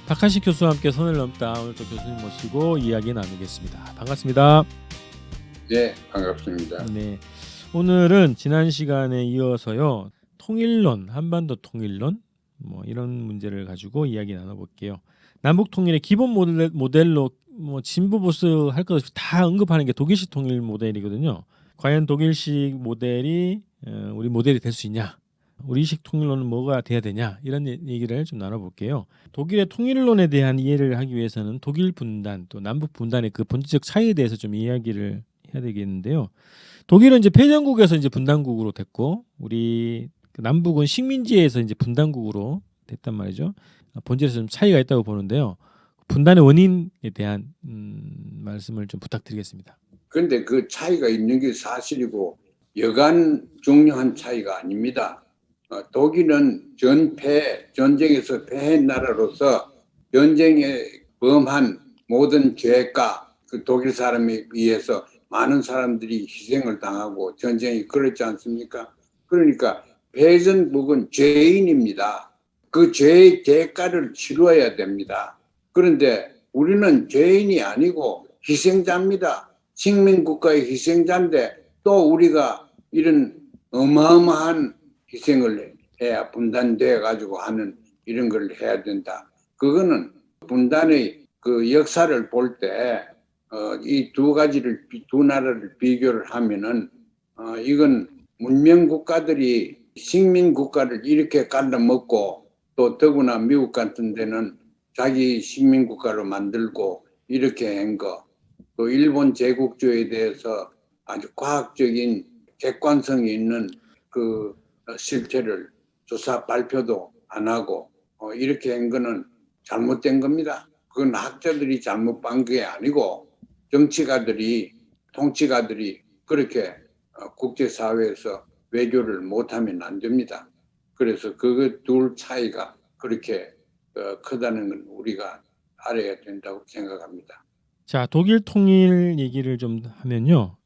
박한식 교수와 함께 선을 넘다 오늘 또 교수님 모시고 이야기 나누겠습니다. 반갑습니다. 네, 반갑습니다. 네, 오늘은 지난 시간에 이어서요. 통일론, 한반도 통일론 뭐 이런 문제를 가지고 이야기 나눠볼게요. 남북 통일의 기본 모델로 뭐 진보 보수 할 것 없이 다 언급하는 게 독일식 통일 모델이거든요. 과연 독일식 모델이 우리 모델이 될 수 있냐? 우리식 통일론은 뭐가 돼야 되냐? 이런 얘기를 좀 나눠볼게요. 독일의 통일론에 대한 이해를 하기 위해서는 독일 분단 또 남북 분단의 그 본질적 차이에 대해서 좀 이야기를 해야 되겠는데요. 독일은 이제 패전국에서 이제 분단국으로 됐고 우리 남북은 식민지에서 이제 분단국으로 됐단 말이죠. 본질에서 좀 차이가 있다고 보는데요. 분단의 원인에 대한 말씀을 좀 부탁드리겠습니다. 그런데 그 차이가 있는 게 사실이고 여간 중요한 차이가 아닙니다. 독일은 전쟁에서 패한 나라로서 전쟁에 범한 모든 죄가 그 독일 사람에 의해서 많은 사람들이 희생을 당하고 전쟁이 그렇지 않습니까? 그러니까 패전국은 죄인입니다. 그 죄의 대가를 치러야 됩니다. 그런데 우리는 죄인이 아니고 희생자입니다. 식민국가의 희생자인데 또 우리가 이런 어마어마한 희생을 해야 분단돼 가지고 하는 이런 걸 해야 된다. 그거는 분단의 그 역사를 볼 때 이 두 나라를 비교를 하면은 이건 문명 국가들이 식민 국가를 이렇게 깔아먹고 또 더구나 미국 같은 데는 자기 식민 국가로 만들고 이렇게 한 거, 또 일본 제국주의에 대해서 아주 과학적인 객관성이 있는 그 실체를 조사 발표도 안 하고 이렇게 한 거는 잘못된 겁니다. 그건 학자들이 잘못한 게 아니고 정치가들이 통치가들이 그렇게 국제사회에서 외교를 못하면 안 됩니다. 그래서 그 둘 차이가 그렇게 크다는 건 우리가 알아야 된다고 생각합니다. 자, 독일 통일 얘기를 좀 하면요.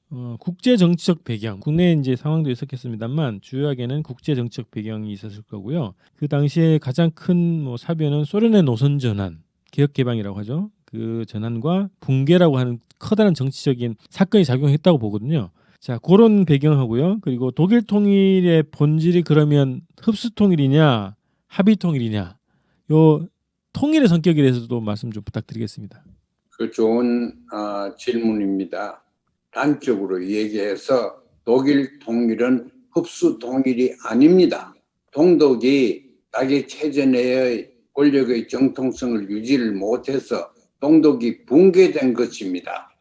국제 정치적 배경, 국내 이제 상황도 있었겠습니다만 주요하게는 국제 정치적 배경이 있었을 거고요. 그 당시에 가장 큰 뭐 사변은 소련의 노선 전환, 개혁 개방이라고 하죠. 그 전환과 붕괴라고 하는 커다란 정치적인 사건이 작용했다고 보거든요. 자, 그런 배경하고요. 그리고 독일 통일의 본질이 그러면 흡수 통일이냐, 합의 통일이냐, 요 통일의 성격에 대해서도 말씀 좀 부탁드리겠습니다. 그 좋은 질문입니다. 단적으로 얘기해서 독일 통일은 흡수 통일이 아닙니다. 동독이 자기 체제 내의 권력의 정통성을 유지를 못해서 동독이 붕괴된 것입니다.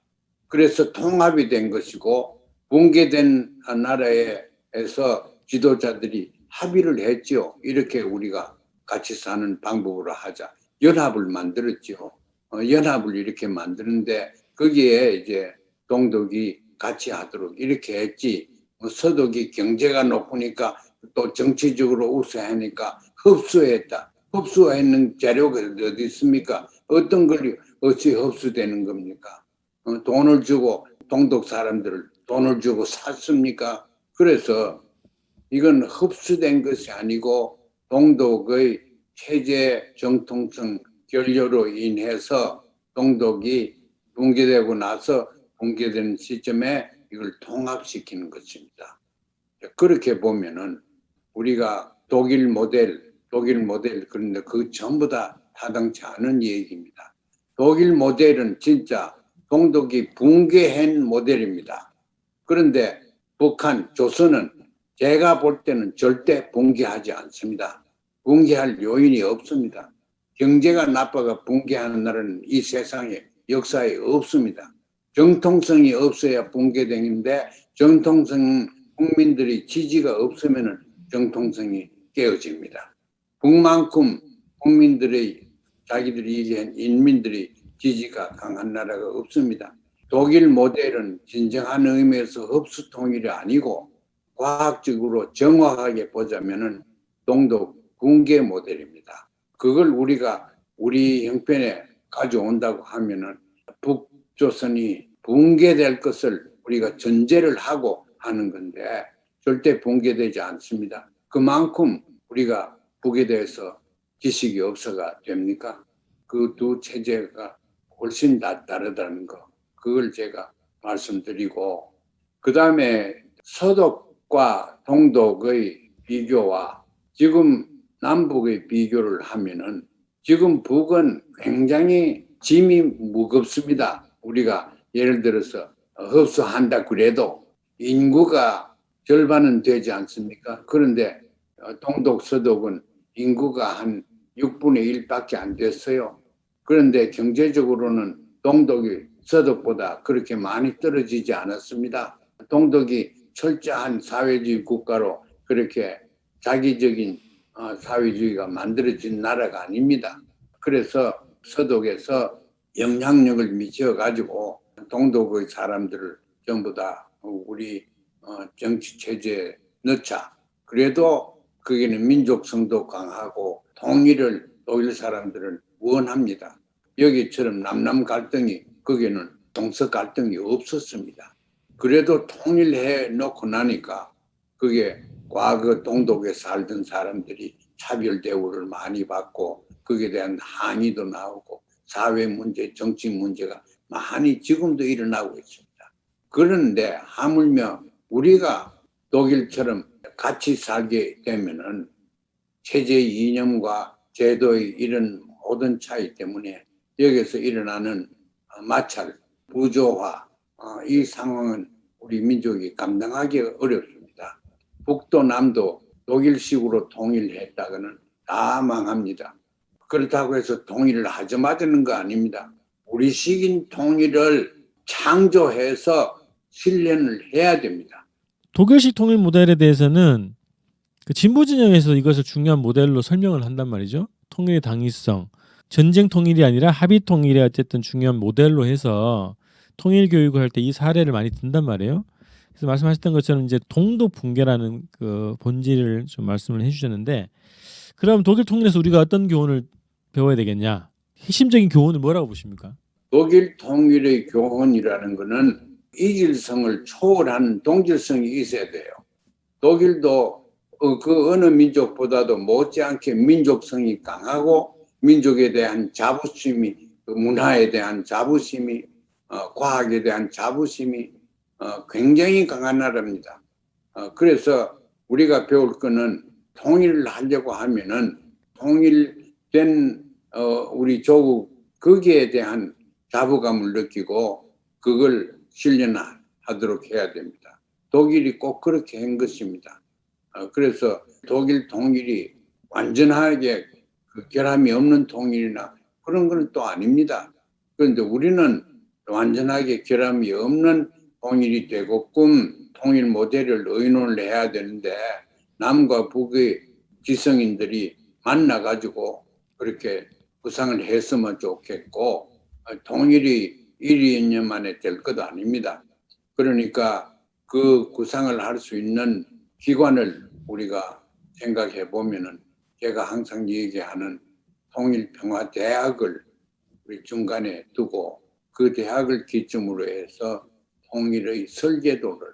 그래서 통합이 된 것이고 붕괴된 나라에서 지도자들이 합의를 했죠. 이렇게 우리가 같이 사는 방법으로 하자. 연합을 만들었죠. 연합을 이렇게 만드는데 거기에 이제 동독이 같이 하도록 이렇게 했지. 서독이 경제가 높으니까 또 정치적으로 우세하니까 흡수했다. 흡수했는 자료가 어디 있습니까? 어떤 걸 어찌 흡수되는 겁니까? 돈을 주고 동독 사람들을 돈을 주고 샀습니까? 그래서 이건 흡수된 것이 아니고 동독의 체제 정통성 결여로 인해서 동독이 붕괴되고 나서 붕괴된 시점에 이걸 통합시키는 것입니다. 그렇게 보면은 우리가 독일 모델 그런데 그 전부 다 타당치 않은 얘기입니다. 독일 모델은 진짜 동독이 붕괴한 모델입니다. 그런데 북한, 조선은 제가 볼 때는 절대 붕괴하지 않습니다. 붕괴할 요인이 없습니다. 경제가 나빠가 붕괴하는 나라는 이 세상에 역사에 없습니다. 정통성이 없어야 붕괴되는데 정통성 국민들이 지지가 없으면 정통성이 깨어집니다. 북만큼 국민들의 자기들이 얘기한 인민들이 지지가 강한 나라가 없습니다. 독일 모델은 진정한 의미에서 흡수 통일이 아니고 과학적으로 정확하게 보자면은 동독 붕괴 모델입니다. 그걸 우리가 우리 형편에 가져온다고 하면은 북조선이 붕괴될 것을 우리가 전제를 하고 하는 건데 절대 붕괴되지 않습니다. 그만큼 우리가 북에 대해서 지식이 없어가 됩니까? 그 두 체제가 훨씬 다르다는 거, 그걸 제가 말씀드리고, 그 다음에 서독과 동독의 비교와 지금 남북의 비교를 하면은 지금 북은 굉장히 짐이 무겁습니다. 우리가 예를 들어서 흡수한다 그래도 인구가 절반은 되지 않습니까? 그런데 동독, 서독은 인구가 한 6분의 1밖에 안 됐어요. 그런데 경제적으로는 동독이 서독보다 그렇게 많이 떨어지지 않았습니다. 동독이 철저한 사회주의 국가로 그렇게 자기적인 사회주의가 만들어진 나라가 아닙니다. 그래서 서독에서 영향력을 미쳐가지고 동독의 사람들을 전부 다 우리 정치 체제에 넣자. 그래도 거기는 민족성도 강하고 통일을 독일 사람들은 원합니다. 여기처럼 남남 갈등이 거기는 동서 갈등이 없었습니다. 그래도 통일해 놓고 나니까 그게 과거 동독에 살던 사람들이 차별 대우를 많이 받고 거기에 대한 항의도 나오고 사회 문제, 정치 문제가 많이 지금도 일어나고 있습니다. 그런데 하물며 우리가 독일처럼 같이 살게 되면은 체제의 이념과 제도의 이런 모든 차이 때문에 여기서 일어나는 마찰, 부조화, 이 상황은 우리 민족이 감당하기 어렵습니다. 북도 남도 독일식으로 통일했다가는 다 망합니다. 그렇다고 해서 통일을 하자마자는 거 아닙니다. 우리식인 통일을 창조해서 실현을 해야 됩니다. 독일식 통일 모델에 대해서는 그 진보 진영에서 이것을 중요한 모델로 설명을 한단 말이죠. 통일의 당위성, 전쟁 통일이 아니라 합의 통일이 어쨌든 중요한 모델로 해서 통일 교육을 할 때 이 사례를 많이 든단 말이에요. 그래서 말씀하셨던 것처럼 이제 동독 붕괴라는 그 본질을 좀 말씀을 해주셨는데, 그럼 독일 통일에서 우리가 어떤 교훈을 배워야 되겠냐? 핵심적인 교훈은 뭐라고 보십니까? 독일 통일의 교훈이라는 것은 이질성을 초월하는 동질성이 있어야 돼요. 독일도 그 어느 민족보다도 못지않게 민족성이 강하고 민족에 대한 자부심이, 문화에 대한 자부심이, 과학에 대한 자부심이 굉장히 강한 나라입니다. 그래서 우리가 배울 거는 통일을 하려고 하면은 통일된 우리 조국 거기에 대한 자부감을 느끼고 그걸 실현하도록 해야 됩니다. 독일이 꼭 그렇게 한 것입니다. 그래서 독일 통일이 완전하게 결함이 없는 통일이나 그런 건 또 아닙니다. 그런데 우리는 완전하게 결함이 없는 통일이 되고끔 통일 모델을 의논을 해야 되는데 남과 북의 지성인들이 만나가지고 그렇게 구상을 했으면 좋겠고 통일이 1, 2년 만에 될 것도 아닙니다. 그러니까 그 구상을 할 수 있는 기관을 우리가 생각해 보면은 제가 항상 얘기하는 통일평화대학을 우리 중간에 두고 그 대학을 기점으로 해서 통일의 설계도를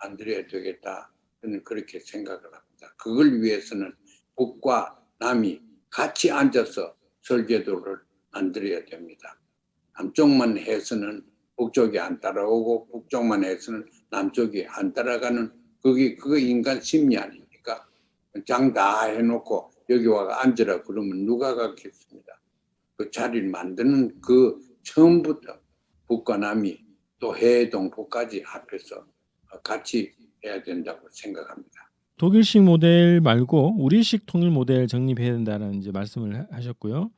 만들어야 되겠다. 저는 그렇게 생각을 합니다. 그걸 위해서는 북과 남이 같이 앉아서 설계도를 만들어야 됩니다. 남쪽만 해서는 북쪽이 안 따라오고 북쪽만 해서는 남쪽이 안 따라가는 그거 인간 심리 아닙니까? 장 다 해놓고 여기 와가 앉으라 그러면 누가 가겠습니다. 그 자리를 만드는 그 처음부터 북과 남이 또 해동북까지 합해서 같이 해야 된다고 생각합니다. 독일식 모델 말고 우리식 통일 모델 정립해야 된다는 이제 말씀을 하셨고요.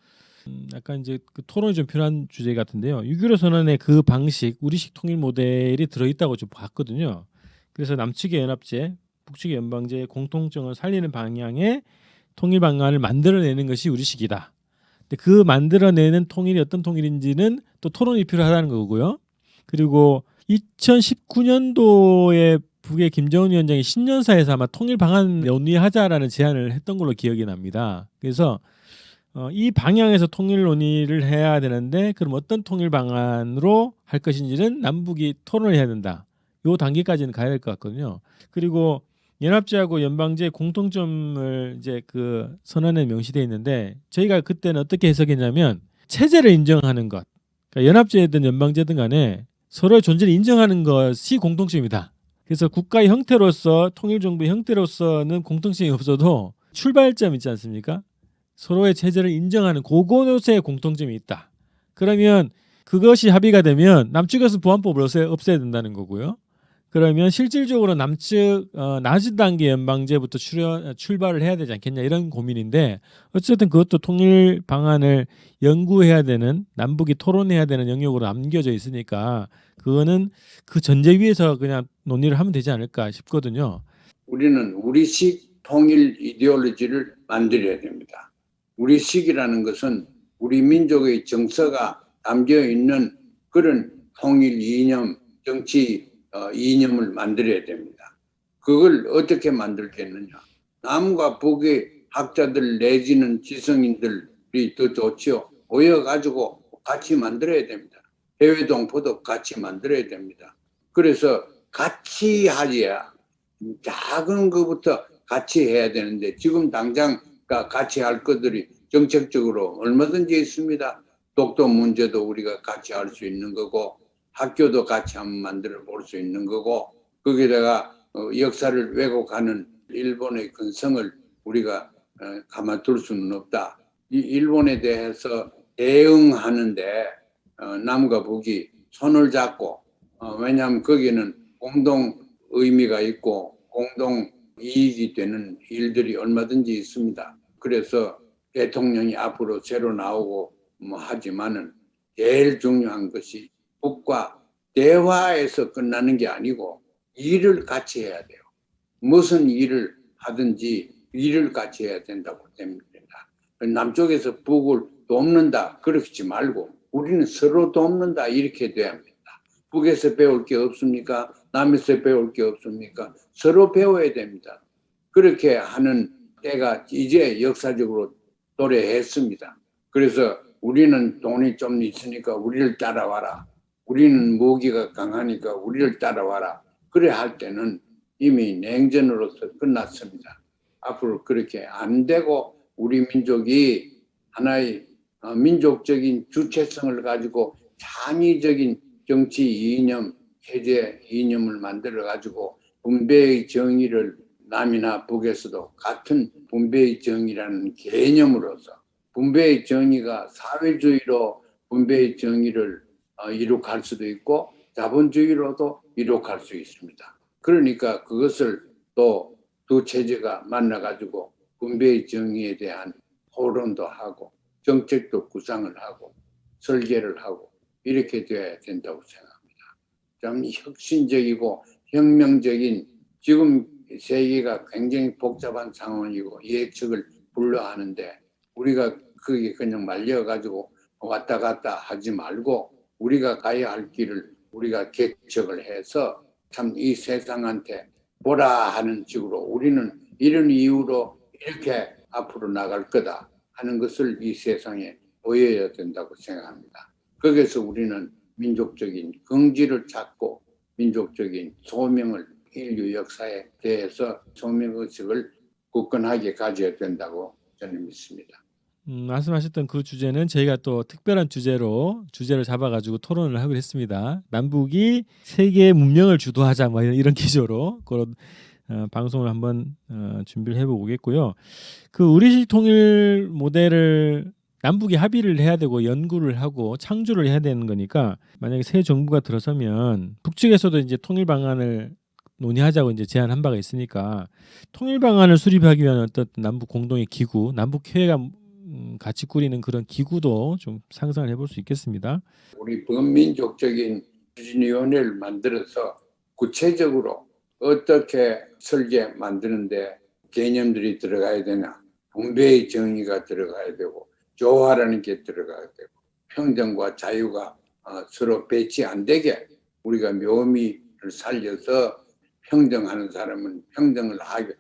약간 이제 그 토론이 좀 필요한 주제 같은데요. 6.15 선언의 그 방식, 우리식 통일 모델이 들어있다고 좀 봤거든요. 그래서 남측의 연합제, 북측의 연방제의 공통점을 살리는 방향의 통일 방안을 만들어내는 것이 우리식이다. 근데 그 만들어내는 통일이 어떤 통일인지는 또 토론이 필요하다는 거고요. 그리고 2019년도에 북의 김정은 위원장이 신년사에서 아마 통일 방안 논의하자라는 제안을 했던 걸로 기억이 납니다. 그래서 이 방향에서 통일 논의를 해야 되는데 그럼 어떤 통일 방안으로 할 것인지는 남북이 토론을 해야 된다. 요 단계까지는 가야 될 것 같거든요. 그리고 연합제하고 연방제 공통점을 이제 그 선언에 명시되어 있는데 저희가 그때는 어떻게 해석했냐면 체제를 인정하는 것, 그러니까 연합제든 연방제든 간에 서로의 존재를 인정하는 것이 공통점이다. 그래서 국가의 형태로서 통일정부의 형태로서는 공통점이 없어도 출발점 있지 않습니까? 서로의 체제를 인정하는 그곳에 공통점이 있다. 그러면 그것이 합의가 되면 남측에서 보안법을 없애야 된다는 거고요. 그러면 실질적으로 남측 낮은 단계 연방제부터 출발을 해야 되지 않겠냐 이런 고민인데 어쨌든 그것도 통일 방안을 연구해야 되는 남북이 토론해야 되는 영역으로 남겨져 있으니까 그거는 그 전제 위에서 그냥 논의를 하면 되지 않을까 싶거든요. 우리는 우리식 통일 이데올로지를 만들어야 됩니다. 우리식이라는 것은 우리 민족의 정서가 담겨 있는 그런 통일 이념, 정치 이념을 만들어야 됩니다. 그걸 어떻게 만들겠느냐? 남과 북의 학자들 내지는 지성인들이 더 좋지요. 모여가지고 같이 만들어야 됩니다. 대외동포도 같이 만들어야 됩니다. 그래서 같이 하지야. 작은 것부터 같이 해야 되는데 지금 당장 같이 할 것들이 정책적으로 얼마든지 있습니다. 독도 문제도 우리가 같이 할 수 있는 거고 학교도 같이 한번 만들어 볼 수 있는 거고 거기다가 역사를 왜곡하는 일본의 근성을 우리가 가만둘 수는 없다. 이 일본에 대해서 대응하는데 남과 북이 손을 잡고 왜냐하면 거기는 공동 의미가 있고 공동 이익이 되는 일들이 얼마든지 있습니다. 그래서 대통령이 앞으로 새로 나오고 하지만은 제일 중요한 것이 북과 대화에서 끝나는 게 아니고 일을 같이 해야 돼요. 무슨 일을 하든지 일을 같이 해야 된다고 됩니다. 남쪽에서 북을 돕는다 그렇지 말고 우리는 서로 돕는다 이렇게 돼야 합니다. 북에서 배울 게 없습니까? 남에서 배울 게 없습니까? 서로 배워야 됩니다. 그렇게 하는 때가 이제 역사적으로 도래했습니다. 그래서 우리는 돈이 좀 있으니까 우리를 따라와라. 우리는 무기가 강하니까 우리를 따라와라. 그래 할 때는 이미 냉전으로서 끝났습니다. 앞으로 그렇게 안 되고 우리 민족이 하나의 민족적인 주체성을 가지고 창의적인 정치 이념, 체제 이념을 만들어 가지고 분배의 정의를 남이나 북에서도 같은 분배의 정의라는 개념으로서 분배의 정의가 사회주의로 분배의 정의를 이룩할 수도 있고 자본주의로도 이룩할 수 있습니다. 그러니까 그것을 또 두 체제가 만나 가지고 분배의 정의에 대한 토론도 하고 정책도 구상을 하고 설계를 하고 이렇게 돼야 된다고 생각합니다. 좀 혁신적이고 혁명적인 지금 세계가 굉장히 복잡한 상황이고 예측을 불허하는데 우리가 그게 그냥 말려가지고 왔다 갔다 하지 말고 우리가 가야 할 길을 우리가 개척을 해서 참 이 세상한테 보라 하는 식으로 우리는 이런 이유로 이렇게 앞으로 나갈 거다 하는 것을 이 세상에 보여야 된다고 생각합니다. 거기서 우리는 민족적인 긍지를 찾고 민족적인 소명을 인류 역사에 대해서 소명의식을 굳건하게 가져야 된다고 저는 믿습니다. 말씀하셨던 그 주제는 저희가 또 특별한 주제를 잡아가지고 토론을 하기로 했습니다. 남북이 세계 문명을 주도하자 뭐 이런 기조로 그런 방송을 한번 준비를 해보겠고요. 그 우리식 통일 모델을 남북이 합의를 해야 되고 연구를 하고 창조를 해야 되는 거니까 만약에 새 정부가 들어서면 북측에서도 이제 통일 방안을 논의하자고 이제 제안한 바가 있으니까 통일 방안을 수립하기 위한 어떤 남북 공동의 기구, 남북 회의가 같이 꾸리는 그런 기구도 좀 상상을 해볼 수 있겠습니다. 우리 범민족적인 추진위원회를 만들어서 구체적으로 어떻게 설계 만드는데 개념들이 들어가야 되나, 분배의 정의가 들어가야 되고 조화라는 게 들어가야 되고 평등과 자유가 서로 배치 안 되게 우리가 묘미를 살려서 평등하는 사람은 평등을 하게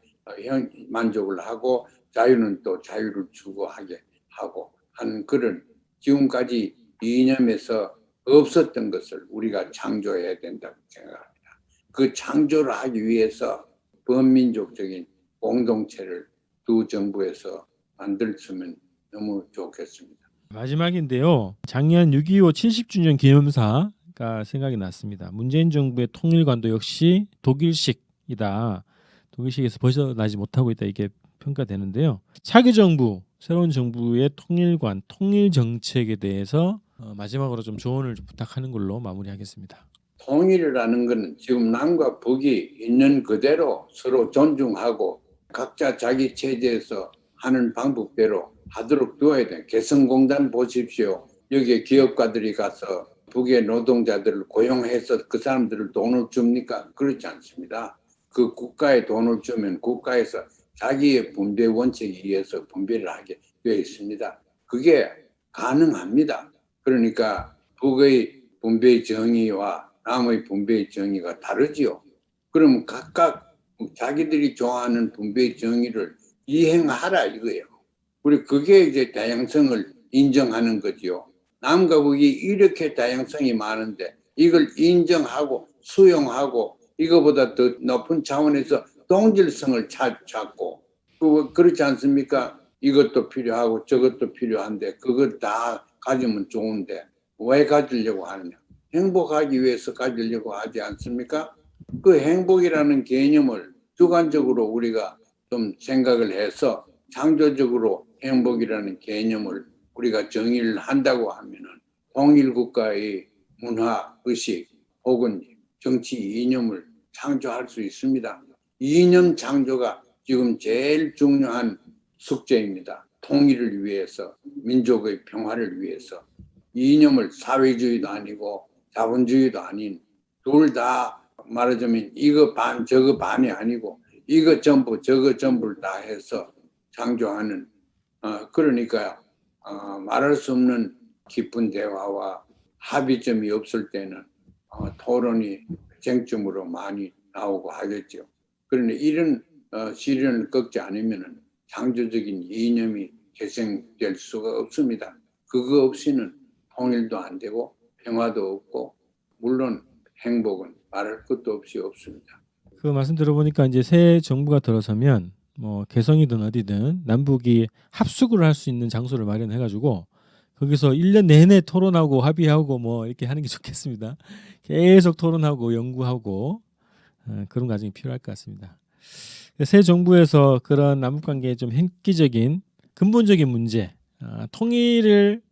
만족을 하고 자유는 또 자유를 추구하게 하고 하는 그런 지금까지 이념에서 없었던 것을 우리가 창조해야 된다고 생각합니다. 그 창조를 하기 위해서 범민족적인 공동체를 두 정부에서 만들었으면 너무 좋겠습니다. 마지막인데요. 작년 6.25 70주년 기념사가 생각이 났습니다. 문재인 정부의 통일관도 역시 독일식이다. 독일식에서 벗어나지 못하고 있다 이게 평가되는데요. 차기 정부, 새로운 정부의 통일관, 통일 정책에 대해서 마지막으로 좀 조언을 좀 부탁하는 걸로 마무리하겠습니다. 통일이라는 것은 지금 남과 북이 있는 그대로 서로 존중하고 각자 자기 체제에서 하는 방법대로 하도록 두어야 돼. 개성공단 보십시오. 여기에 기업가들이 가서 북의 노동자들을 고용해서 그 사람들을 돈을 줍니까? 그렇지 않습니다. 그 국가에 돈을 주면 국가에서 자기의 분배 원칙에 의해서 분배를 하게 되어 있습니다. 그게 가능합니다. 그러니까 북의 분배 정의와 남의 분배 정의가 다르지요. 그러면 각각 자기들이 좋아하는 분배 정의를 이행하라 이거예요. 우리 그게 이제 다양성을 인정하는 거지요. 남과 북이 이렇게 다양성이 많은데 이걸 인정하고 수용하고 이거보다 더 높은 차원에서 동질성을 찾고 그렇지 않습니까? 이것도 필요하고 저것도 필요한데 그걸 다 가지면 좋은데 왜 가지려고 하느냐? 행복하기 위해서 가지려고 하지 않습니까? 그 행복이라는 개념을 주관적으로 우리가 좀 생각을 해서 창조적으로 행복이라는 개념을 우리가 정의를 한다고 하면은 통일국가의 문화, 의식 혹은 정치 이념을 창조할 수 있습니다. 이념 창조가 지금 제일 중요한 숙제입니다. 통일을 위해서, 민족의 평화를 위해서 이념을 사회주의도 아니고 자본주의도 아닌 둘 다 말하자면 이거 반 저거 반이 아니고 이거 전부 저거 전부를 다 해서 창조하는 그러니까 말할 수 없는 깊은 대화와 합의점이 없을 때는 토론이 쟁점으로 많이 나오고 하겠죠. 그런데 이런 시련을 겪지 않으면 창조적인 이념이 개생될 수가 없습니다. 그거 없이는 통일도 안 되고 평화도 없고 물론 행복은 말할 것도 없이 없습니다. 그 말씀 들어보니까 이제 새 정부가 들어서면 뭐 개성이든 어디든 남북이 합숙을 할 수 있는 장소를 마련해가지고 거기서 1년 내내 토론하고 합의하고 뭐 이렇게 하는 게 좋겠습니다. 계속 토론하고 연구하고 그런 과정이 필요할 것 같습니다. 새 정부에서 그런 남북관계의 좀 획기적인 근본적인 문제, 통일을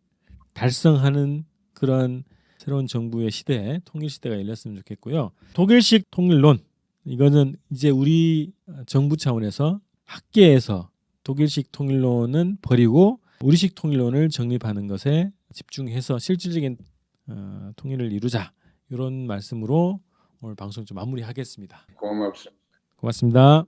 달성하는 그런 새로운 정부의 시대, 통일 시대가 열렸으면 좋겠고요. 독일식 통일론 이거는 이제 우리 정부 차원에서 학계에서 독일식 통일론은 버리고 우리식 통일론을 정립하는 것에 집중해서 실질적인 통일을 이루자 이런 말씀으로 오늘 방송 좀 마무리하겠습니다. 고맙습니다. 고맙습니다.